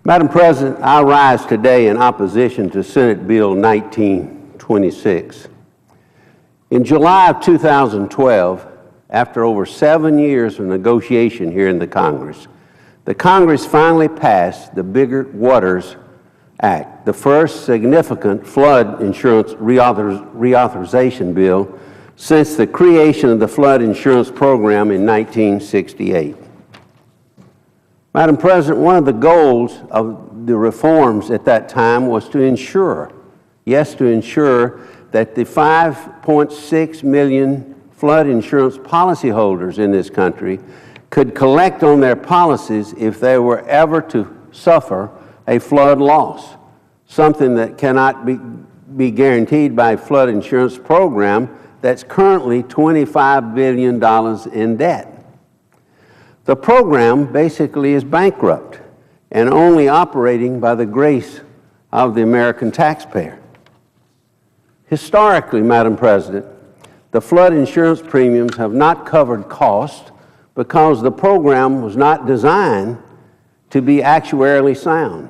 Madam President, I rise today in opposition to Senate Bill 1926. In July of 2012, after over 7 years of negotiation here in the Congress finally passed the Biggert Waters Act, the first significant flood insurance reauthorization bill since the creation of the flood insurance program in 1968. Madam President, one of the goals of the reforms at that time was to ensure that the 5.6 million flood insurance policyholders in this country could collect on their policies if they were ever to suffer a flood loss, something that cannot be guaranteed by a flood insurance program that's currently $25 billion in debt. The program basically is bankrupt and only operating by the grace of the American taxpayer. Historically, Madam President, the flood insurance premiums have not covered costs because the program was not designed to be actuarially sound.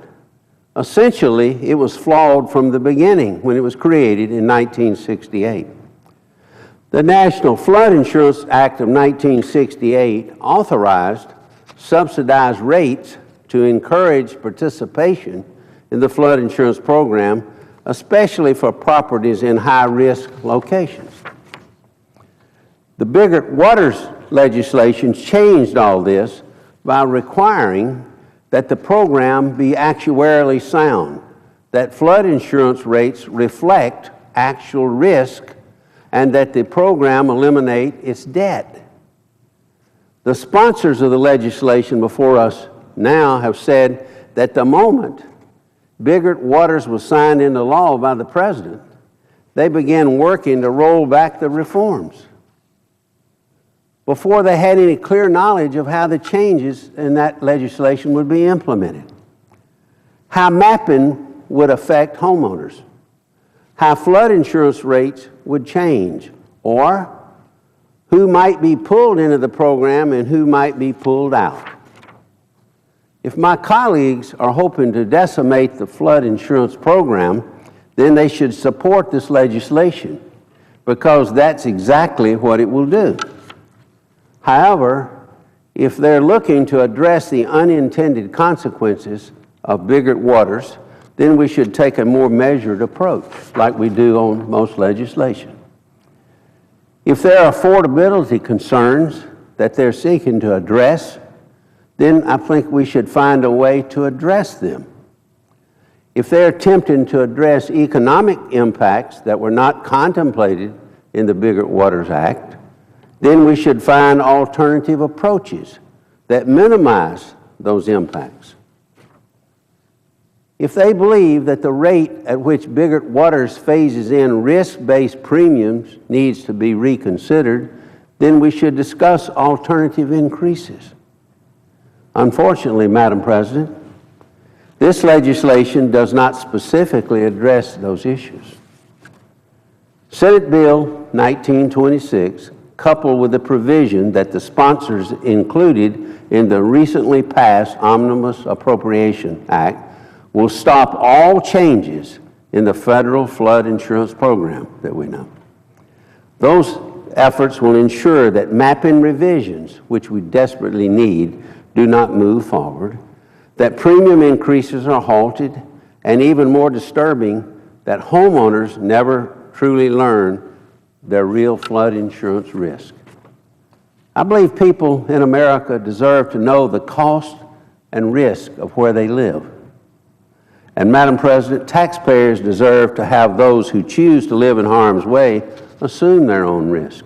Essentially, it was flawed from the beginning when it was created in 1968. The National Flood Insurance Act of 1968 authorized subsidized rates to encourage participation in the flood insurance program, especially for properties in high-risk locations. The Biggert Waters legislation changed all this by requiring that the program be actuarially sound, that flood insurance rates reflect actual risk, and that the program eliminate its debt. The sponsors of the legislation before us now have said that the moment Biggert Waters was signed into law by the President, they began working to roll back the reforms before they had any clear knowledge of how the changes in that legislation would be implemented, how mapping would affect homeowners, how flood insurance rates would change, or who might be pulled into the program and who might be pulled out. If my colleagues are hoping to decimate the flood insurance program, then they should support this legislation, because that's exactly what it will do. However, if they're looking to address the unintended consequences of Biggert Waters, then we should take a more measured approach, like we do on most legislation. If there are affordability concerns that they're seeking to address, then I think we should find a way to address them. If they're attempting to address economic impacts that were not contemplated in the Biggert Waters Act, then we should find alternative approaches that minimize those impacts. If they believe that the rate at which Biggert Waters phases in risk-based premiums needs to be reconsidered, then we should discuss alternative increases. Unfortunately, Madam President, this legislation does not specifically address those issues. Senate Bill 1926, coupled with the provision that the sponsors included in the recently passed Omnibus Appropriation Act, will stop all changes in the federal flood insurance program that we know. Those efforts will ensure that mapping revisions, which we desperately need, do not move forward, that premium increases are halted, and even more disturbing, that homeowners never truly learn their real flood insurance risk. I believe people in America deserve to know the cost and risk of where they live. And Madam President, taxpayers deserve to have those who choose to live in harm's way assume their own risk.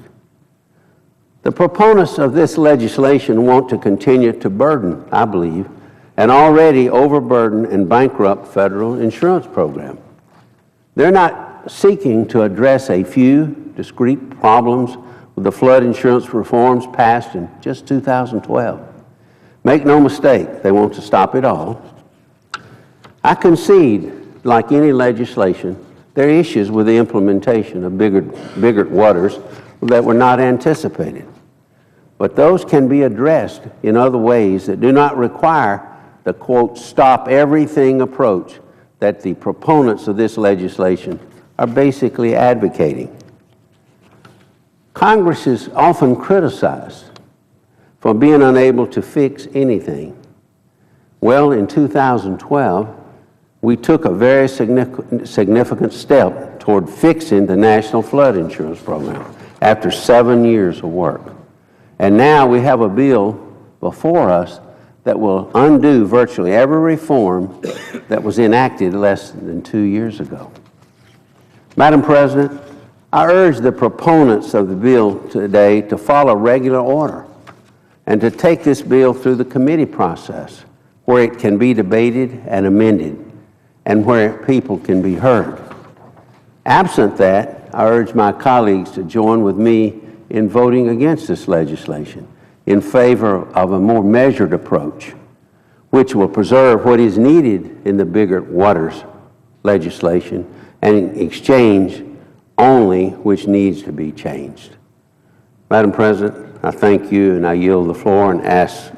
The proponents of this legislation want to continue to burden, I believe, an already overburdened and bankrupt federal insurance program. They're not seeking to address a few discrete problems with the flood insurance reforms passed in just 2012. Make no mistake, they want to stop it all. I concede, like any legislation, there are issues with the implementation of Biggert Waters that were not anticipated. But those can be addressed in other ways that do not require the, quote, stop everything approach that the proponents of this legislation are basically advocating. Congress is often criticized for being unable to fix anything. Well, in 2012, we took a very significant step toward fixing the National Flood Insurance Program after 7 years of work. And now we have a bill before us that will undo virtually every reform that was enacted less than 2 years ago. Madam President, I urge the proponents of the bill today to follow regular order and to take this bill through the committee process where it can be debated and amended and where people can be heard. Absent that, I urge my colleagues to join with me in voting against this legislation in favor of a more measured approach, which will preserve what is needed in the Biggert Waters legislation and exchange only which needs to be changed. Madam President, I thank you and I yield the floor and ask